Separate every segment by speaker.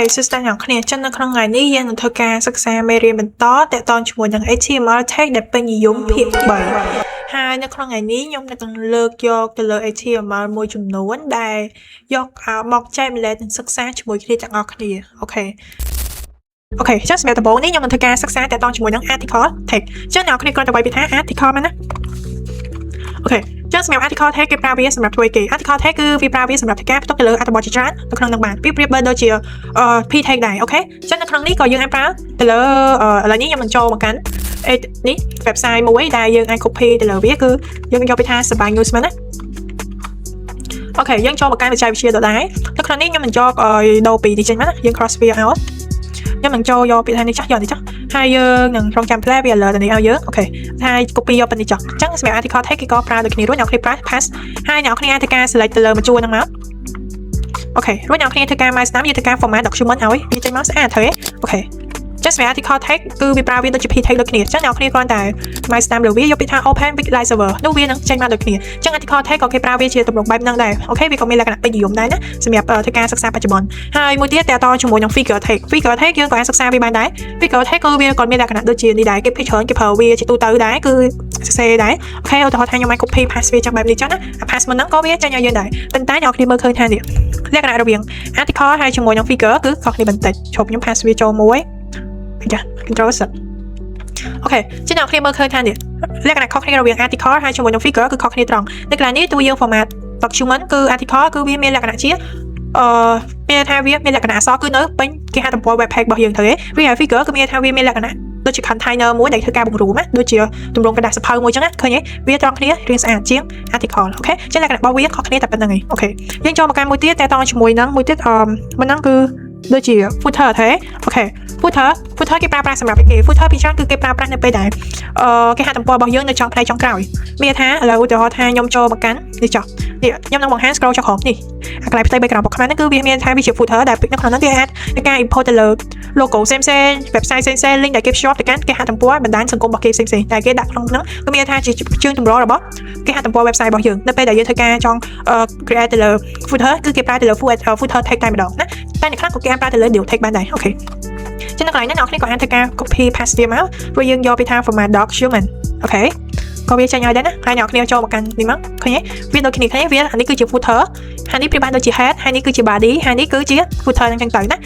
Speaker 1: សិស្សាអ្នកគ្នាចឹងនៅក្នុងថ្ងៃនេះយើងនឹងធ្វើការសិក្សាមេរៀនបន្តទាក់ទងជាមួយនឹង HTML tag ដែលពេញនិយមភាគ3ហើយនៅក្នុងថ្ងៃនេះខ្ញុំនឹងលើកយកទៅលើ HTML មួយចំនួនដែលយកមកចែកម្លែកនិងសិក្សាជាមួយគ្នាទាំងអស់គ្នាអូខេចឹងសម្រាប់ដំបូងនេះខ្ញុំនឹងធ្វើការសិក្សាទាក់ទងជាមួយនឹង article tag ចឹងអ្នកគ្នាគ្រាន់តែវាយថា article មែនណាអូខេចឹងសម្រាប់ article tag គេប្រើវាសម្រាប់ធ្វើអីគេ article tag គឺវាប្រើវាសម្រាប់ធ្វើការផ្ទុកទៅលើអត្ថបទជាច្រើននៅក្នុងនឹងបានវាប្រៀបដូចជាp tag ដែរអូខេចឹងនៅក្នុងនេះក៏យើងអាចប្រើទៅលើឥឡូវនេះខ្ញុំនឹងចូលមកកាន់នេះ website មួយដែលយើងអាច copy ទៅលើវាគឺយើងយកទៅថា Sabang News មែនណាអូខេយើងចូលមកកាន់បច្ចេកវិទ្យាដដែលនៅក្នុងនេះខ្ញុំនឹងយកដូរពីនេះចេញមកណាយើង cross វា out ខ្ញុំនឹងចូលយកពាក្យថានេះចាស់យកនេះចាស់ហើយយើងនឹងរងចាំ play វា alert នេះឲ្យយើងអូខេហើយ copy យកពីនេះចាស់អញ្ចឹងសម្រាប់ article tag គេក៏ប្រើដូចគ្នារួចអ្នកគ្នាប្រើ pass ហើយអ្នកគ្នាអាចធ្វើការ select ទៅលើមួយជួរហ្នឹងមកអូខេរួចអ្នកគ្នាធ្វើការ mouse តាមយើងធ្វើការ format document ឲ្យវាចេញមកស្អាតទៅអូខេចឹងសម្រាប់ article tag គឺវាប្រើវាដូចជា p tag ដូចគ្នាចឹងអ្នកគ្នាគ្រាន់តែ mouse តាមលើវាយកពាក្យថា open with live server នោះវានឹងចេញមកដូចគ្នាចឹង article tag ក៏គេប្រើវាជាទម្រង់បែបហ្នឹងដែរអូខេវាក៏មានលក្ខណៈពេញនិយមដែរណាសម្រាប់ធ្វើការសិក្សាបច្ចុប្បន្នហើយមួយទៀតតទៅជាមួយនឹង figure tag យើងក៏អាចសិក្សាវាបានដែរ figure tag ក៏វាក៏មានលក្ខណៈដូចជានេះដែរគេភាគច្រើនគេប្រើវាជាទូទៅដែរគឺសរសេរដែរអូខេឧទាហរណ៍ថាខ្ញុំអាច copy paste វាចឹងបែបនេះចឹងណា paste មុនហ្នឹងក៏វាចេញឲ្យយើងដែរប៉ុន្តែអ្នកគ្នាមើលឃើញថានេះលក្ខណៈរវាង article ហើយជាមួយនឹង figure គឺខុសគ្នាបន្តិចជប់ខ្ញុំ paste វាចូលមួយចា control set អូខេចឹងអ្នកគ្នាមើលឃើញថានេះលក្ខណៈខុសគ្នារវាង article ហើយជាមួយនឹង figure គឺខុសគ្នាត្រង់នៅកន្លែងនេះតួយើង format document គឺ article គឺវាមានលក្ខណៈជាមានថាវាមានលក្ខណៈអក្សរគឺនៅពេញគេហទំព័រ web page របស់យើងទៅឯងវា figure គឺមានថាវាមានលក្ខណៈដូចជា container មួយដែលធ្វើការបង្រួមណាដូចជាទម្រង់กระดาษសភៅមួយចឹងណាឃើញទេវាត្រង់គ្នារាងស្អាតជាង article អូខេចឹងលក្ខណៈរបស់វាខុសគ្នាតែប៉ុណ្្នឹងឯងអូខេយើងចូលមកកាន់មួយទៀតតែតជាមួយនឹងមួយទៀតមិនហ្នឹងគឺដូចជា footer ទេអូខេ footer គេប្រើប្រាស់សម្រាប់គេ footer ពីច្រើនគឺគេប្រើប្រាស់នៅពេលដែលគេហទំព័ររបស់យើងនៅចុងផ្នែកចុងក្រោយមានថាឥឡូវឧទាហរណ៍ថាខ្ញុំចូលមកកាន់នេះចុះនេះខ្ញុំនឹងបង្ហាញ scroll ចុះក្រោមនេះអាកន្លែងផ្ទៃ background របស់ខ្មែរហ្នឹងគឺវាមានថាវាជា footer ដែលនៅក្នុងហ្នឹងគេអាចធ្វើការ import ទៅលើ logo ផ្សេង website ផ្សេង link ដែលគេភ្ជាប់ទៅកាន់គេហទំព័របណ្ដាញសង្គមរបស់គេផ្សេងដែលគេដាក់ក្នុងហ្នឹងគឺមានថាជាជើងចម្រុះរបស់គេហទំព័រ website របស់យើងនៅពេលដែលយើងធ្វើការចង់ create ទៅលើ footer គឺគេប្រើទៅលើ footer tag តែម្ដងណាតែអ្នកខ្លះក៏គេអាចប្រើទៅលើ div tag បានដែរអូខេចឹងនៅកន្លែងនេះអ្នកគ្នាក៏អាចធ្វើការ copy paste វាមកព្រោះយើងយកពីថា format document អូខេក៏វាចេញឲ្យដែរណាហើយអ្នកគ្នាចូលមកកាន់នេះមកឃើញទេវាដូចគ្នាវាអានេះគឺជា footer ហើយនេះប្រៀបបានដូចជា head ហើយនេះគឺជា body ហើយនេះគឺជា footer ហ្នឹងចឹងទៅណា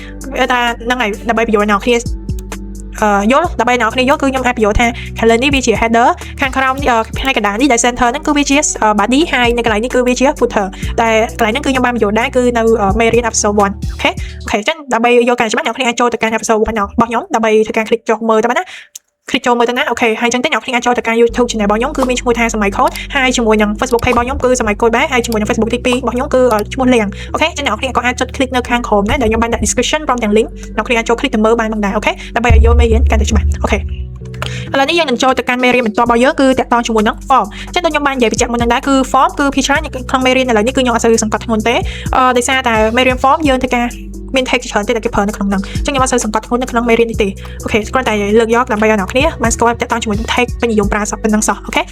Speaker 1: តែហ្នឹងហើយដើម្បីបញ្យល់អ្នកគ្នាយល់ដើម្បីអ្នកគ្នាយល់គឺខ្ញុំអាចបញ្យល់ថា color នេះវាជា header ខាងក្រោមផ្នែកកណ្ដាលនេះដែល center ហ្នឹងគឺវាជា body ហើយនៅកន្លែងនេះគឺវាជា footer តែកន្លែងហ្នឹងគឺខ្ញុំបានបញ្យល់ដែរគឺនៅមេរៀន episode 1អូខេអញ្ចឹងដើម្បីយកកាន់ច្បាស់អ្នកគ្នាអាចចូលទៅកាន់ episode 1របស់ខ្ញុំដើម្បីធ្វើការ click ចុះមើលទៅណាคลิกចូលមើលទៅណាអូខេហើយអញ្ចឹងទេអ្នកគ្នាអាចចូលទៅកាន់ YouTube channel របស់ខ្ញុំគឺមានឈ្មោះថាសម័យ code ហើយជាមួយនឹង Facebook page របស់ខ្ញុំគឺសម័យ code ដែរហើយជាមួយនឹង Facebook ទី2របស់ខ្ញុំគឺឈ្មោះលៀងអូខេអញ្ចឹងអ្នកគ្នាក៏អាចចុច click នៅខាងក្រោមដែរដែលខ្ញុំបានដាក់ description ព្រមទាំង link អ្នកគ្នាអាចចូល click ទៅមើលបានផងដែរអូខេដើម្បីឲ្យយល់មេរៀនកាន់តែច្បាស់អូខេឥឡូវនេះយើងនឹងចូលទៅកាន់មេរៀនបន្តរបស់យើងគឺតាក់ទងជាមួយនឹង form អញ្ចឹងដូចខ្ញុំបាននិយាយបញ្ជាក់មុនហ្នឹងដែរគឺ form គឺភាគច្រើនក្នុងមេរៀនឥឡូវនេះគឺខ្ញុំអត់សូវសង្កត់ធ្ងន់ទេដោយសារតែមេរៀន form យើងធ្វើការមាន tag ច្រើនទេដែលគេប្រើនៅក្នុងហ្នឹងអញ្ចឹងខ្ញុំអត់សូវសង្កត់ធ្ងន់នៅក្នុងមេរៀននេះទេអូខេគ្រាន់តែលើកយកដើម្បីឲ្យអ្នកគ្នាបានស្គាល់តាក់ទងជាមួយនឹង tag ពេញនិយមប្រើសពប៉ុណ្ណឹងសោះអូខេ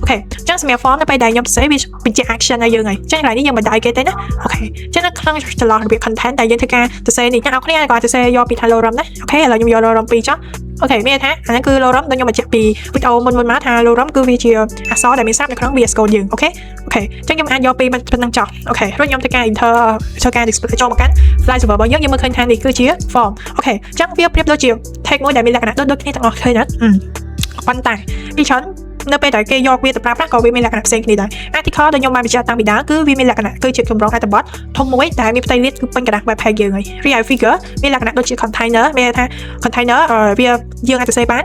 Speaker 1: អញ្ចឹងសម្រាប់ form នៅពេលដែលខ្ញុំសរសេរវាបញ្ជាក់ action ឲ្យយើងហើយអញ្ចឹងឥឡូវនេះយើងមិនដាក់ឲ្យគេទេណាអូខេអញ្ចឹងនៅក្នុងចន្លោះរបៀប content ដែលយើងធ្វើការសរសេរនេះអ្នកគ្នាក៏សរសេរយកពីថា lorem ណាអូខេឥឡូវខ្ញុំយក lorem 2ចុះអូខេមានថាអានេះគឺ lorem ដូចខ្ញុំបញ្ជាក់ពីវីដេអូមុនមកថា lorem គឺវាជាអក្សរដែលមានស្រាប់នៅក្នុង VS Code យើងអូខេអញ្ចឹងខ្ញុំអាចយកពីប៉ុណ្ណឹងចុះអូខេរួចខ្ញុំធ្វើការ enter ចូលការ display ចូលមកកាន់ file server របស់យើងមើលឃើញថានេះគឺជា form អូខេអញ្ចឹងវាប្រៀបដូចជា tag មួយដែលមានលក្ខណៈដូចគ្នាទាំងអស់ឃើញណាប៉ុន្តែពីច្រើននៅពេលដែលគេយកវាទៅប្រើប្រាស់ក៏វាមានលក្ខណៈផ្សេងគ្នាដែរ article ដែលខ្ញុំបានបញ្ជាក់តាំងពីដើមគឺវាមានលក្ខណៈគឺជាទម្រង់អត្ថបទធំមួយដែលមានផ្ទៃលាតគឺពេញកណ្ដាស់ web page យើងហើយរីឯ figure មានលក្ខណៈដូចជា container មានថា container វាយើងអាចសរសេរបាន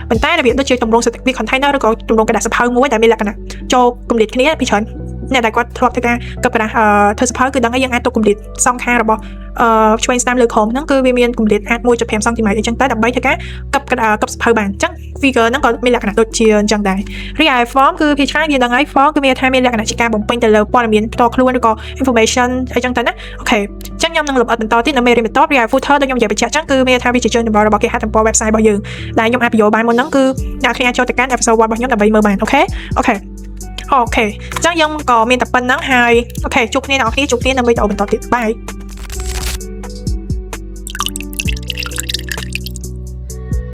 Speaker 1: ប៉ុន្តែរបៀបដូចជាទម្រង់វា container ឬក៏ទម្រង់កណ្ដាស់សភៅមួយដែលមានលក្ខណៈចូលគម្លាតគ្នាពីច្រើនអ្នកដែលគាត់ធ្លាប់ធ្វើការកឹបកណ្ដាស់ធ្វើសភៅគឺដឹងថាយើងអាចទុកគម្លាតសងខាងរបស់ឆ្វេងស្ដាំលើក្រោមហ្នឹងគឺវាមានគម្លាតអាច 1.5 សង់ទីម៉ែត្រអញ្ចឹងទៅដើម្បីធ្វើការកឹបសភៅបានអញ្ចឹង figure ហ្នឹងក៏មានលក្ខណៈដូចជាអញ្ចឹងដែររីឯ form គឺភាគច្រើនយើងដឹងហើយ form គឺមានថាមានលក្ខណៈជាការបំពេញទៅលើព័ត៌មានផ្ទាល់ខ្លួនឬក៏ information អីចឹងទៅណាអូខេអញ្ចឹងខ្ញុំនឹងលម្អិតបន្តទៀតនៅមេរៀនបន្តរីឯ footer ដូចខ្ញុំនិយាយបញ្ជាក់អញ្ចឹងគឺមានថាវាជាជើងចម្រុះរបស់គេហទំព័រ website របស់យើងដែលខ្ញុំអាចបញ្យល់បានមុនហ្នឹងគឺអ្នកគ្នាចូលទៅកាន់ episode 1របស់ខ្ញុំដើម្បីមើលបានអូខេអញ្ចឹងយើងក៏មានតែប៉ុណ្្នឹងហើយអូខេជួបគ្នាអ្នកគ្នាជួបគ្នានៅវីដេអូបន្តទៀតបាយ